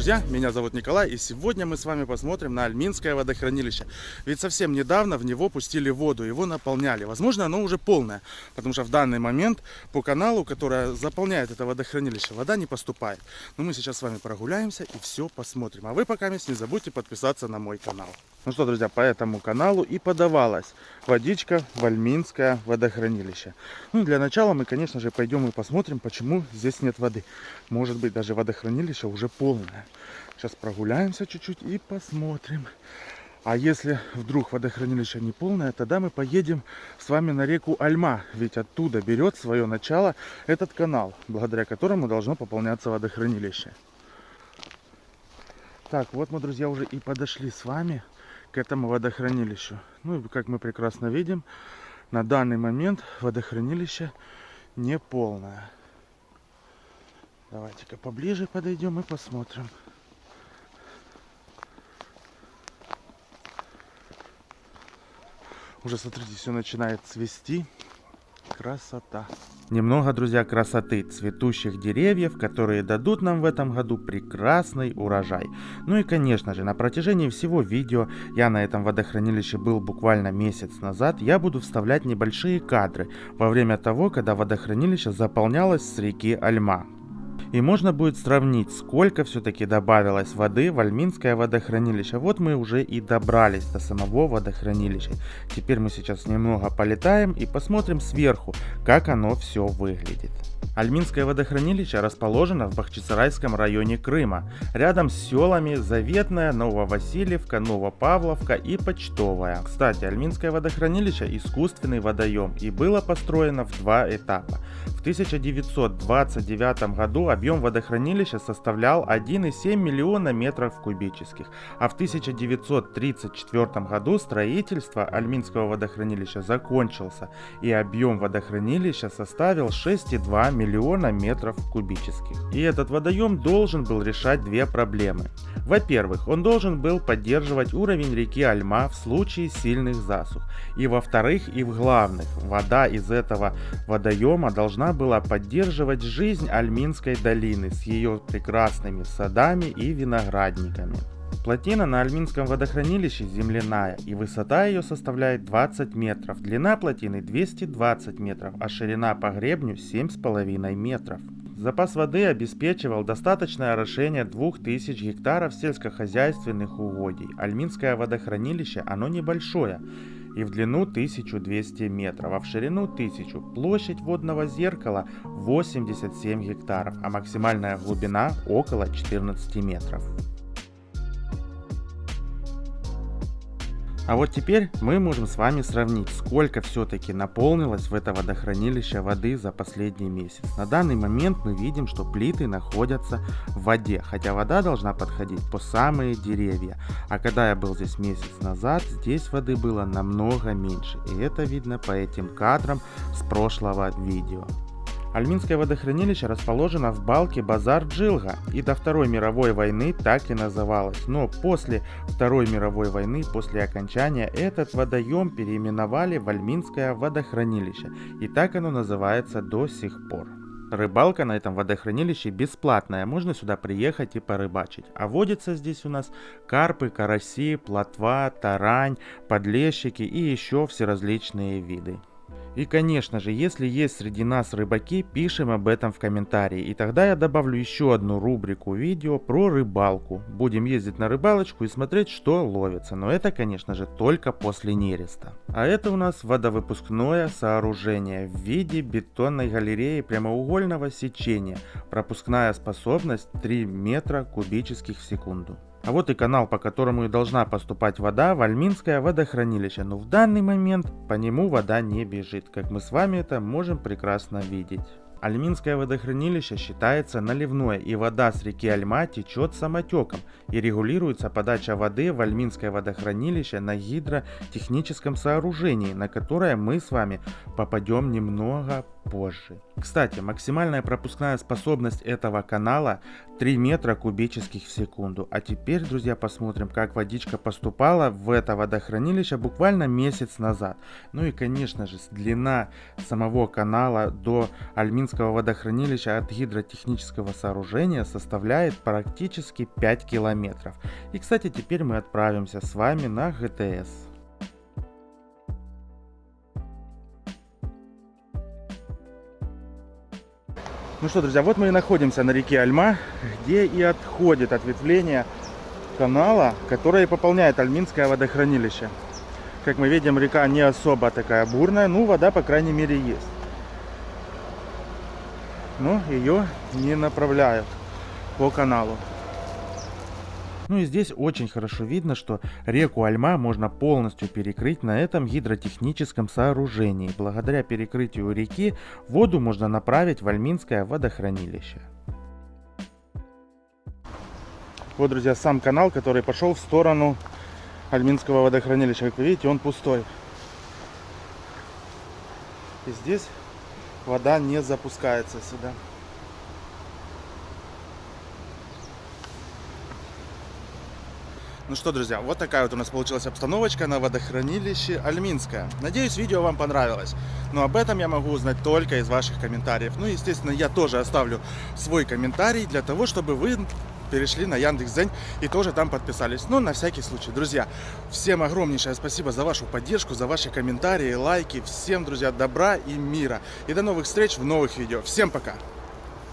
друзья, меня зовут Николай, и сегодня мы с вами посмотрим на Альминское водохранилище. Ведь совсем недавно в него пустили воду, его наполняли. Возможно, оно уже полное, потому что в данный момент по каналу, который заполняет это водохранилище, вода не поступает. Но мы сейчас с вами прогуляемся и все посмотрим. А вы пока не забудьте подписаться на мой канал. Ну что, друзья, по этому каналу и подавалась водичка в Альминское водохранилище. Ну и для начала мы, конечно же, пойдем и посмотрим, почему здесь нет воды. Может быть, даже водохранилище уже полное. Сейчас прогуляемся чуть-чуть и посмотрим. А если вдруг водохранилище не полное, тогда мы поедем с вами на реку Альма. Ведь оттуда берет свое начало этот канал, благодаря которому должно пополняться водохранилище. Так, вот мы, друзья, уже и подошли с вами к этому водохранилищу. Ну и как мы прекрасно видим, на данный момент водохранилище не полное. Давайте-ка поближе подойдем и посмотрим. Уже, смотрите, все начинает цвести. Красота. Немного, друзья, красоты, цветущих деревьев, которые дадут нам в этом году прекрасный урожай. Ну и, конечно же, на протяжении всего видео, я на этом водохранилище был буквально месяц назад, я буду вставлять небольшие кадры во время того, когда водохранилище заполнялось с реки Альма. И можно будет сравнить, сколько все-таки добавилось воды в Альминское водохранилище. Вот мы уже и добрались до самого водохранилища. Теперь мы сейчас немного полетаем и посмотрим сверху, как оно все выглядит. Альминское водохранилище расположено в Бахчисарайском районе Крыма, рядом с селами Заветная, Нововасильевка, Новопавловка и Почтовая. Кстати, Альминское водохранилище – искусственный водоем и было построено в два этапа. В 1929 году объем водохранилища составлял 1,7 миллиона метров кубических, а в 1934 году строительство Альминского водохранилища закончился, и объем водохранилища составил 6,2 миллиона метров кубических. И этот водоем должен был решать две проблемы. Во-первых, он должен был поддерживать уровень реки Альма в случае сильных засух. И во-вторых, и в главных, вода из этого водоема должна была поддерживать жизнь Альминской долины с ее прекрасными садами и виноградниками. Плотина на Альминском водохранилище земляная, и высота ее составляет 20 метров, длина плотины 220 метров, а ширина по гребню 7,5 метров. Запас воды обеспечивал достаточное орошение 2000 гектаров сельскохозяйственных угодий. Альминское водохранилище, оно небольшое, и в длину 1200 метров, а в ширину 1000. Площадь водного зеркала 87 гектаров, а максимальная глубина около 14 метров. А вот теперь мы можем с вами сравнить, сколько все-таки наполнилось в это водохранилище воды за последний месяц. На данный момент мы видим, что плиты находятся в воде, хотя вода должна подходить по самые деревья. А когда я был здесь месяц назад, здесь воды было намного меньше. И это видно по этим кадрам с прошлого видео. Альминское водохранилище расположено в балке Базар-Джилга и до Второй мировой войны так и называлось. Но после Второй мировой войны, после окончания, этот водоем переименовали в Альминское водохранилище. И так оно называется до сих пор. Рыбалка на этом водохранилище бесплатная, можно сюда приехать и порыбачить. А водятся здесь у нас карпы, караси, плотва, тарань, подлещики и еще все различные виды. И, конечно же, если есть среди нас рыбаки, пишем об этом в комментарии. И тогда я добавлю еще одну рубрику видео про рыбалку. Будем ездить на рыбалочку и смотреть, что ловится. Но это, конечно же, только после нереста. А это у нас водовыпускное сооружение в виде бетонной галереи прямоугольного сечения. Пропускная способность 3 метра кубических в секунду. А вот и канал, по которому и должна поступать вода в Альминское водохранилище. Но в данный момент по нему вода не бежит, как мы с вами это можем прекрасно видеть. Альминское водохранилище считается наливное, и вода с реки Альма течет самотеком, и регулируется подача воды в Альминское водохранилище на гидротехническом сооружении, на которое мы с вами попадем немного позже. Кстати, максимальная пропускная способность этого канала 3 метра кубических в секунду. А теперь, друзья, посмотрим, как водичка поступала в это водохранилище буквально месяц назад. Ну и, конечно же, длина самого канала до Альминского водохранилища от гидротехнического сооружения составляет практически 5 километров. И, кстати, теперь мы отправимся с вами на ГТС. Ну что, друзья, вот мы и находимся на реке Альма, где и отходит ответвление канала, которое пополняет Альминское водохранилище. Как мы видим, река не особо такая бурная, но вода, по крайней мере, есть. Но ее не направляют по каналу. Ну и здесь очень хорошо видно, что реку Альма можно полностью перекрыть на этом гидротехническом сооружении. Благодаря перекрытию реки воду можно направить в Альминское водохранилище. Вот, друзья, сам канал, который пошел в сторону Альминского водохранилища. Как вы видите, он пустой. И здесь вода не запускается сюда. Ну что, друзья, вот такая вот у нас получилась обстановочка на водохранилище Альминское. Надеюсь, видео вам понравилось. Но об этом я могу узнать только из ваших комментариев. Ну, естественно, я тоже оставлю свой комментарий для того, чтобы вы перешли на Яндекс.Дзен и тоже там подписались. Но на всякий случай, друзья, всем огромнейшее спасибо за вашу поддержку, за ваши комментарии, лайки. Всем, друзья, добра и мира. И до новых встреч в новых видео. Всем пока!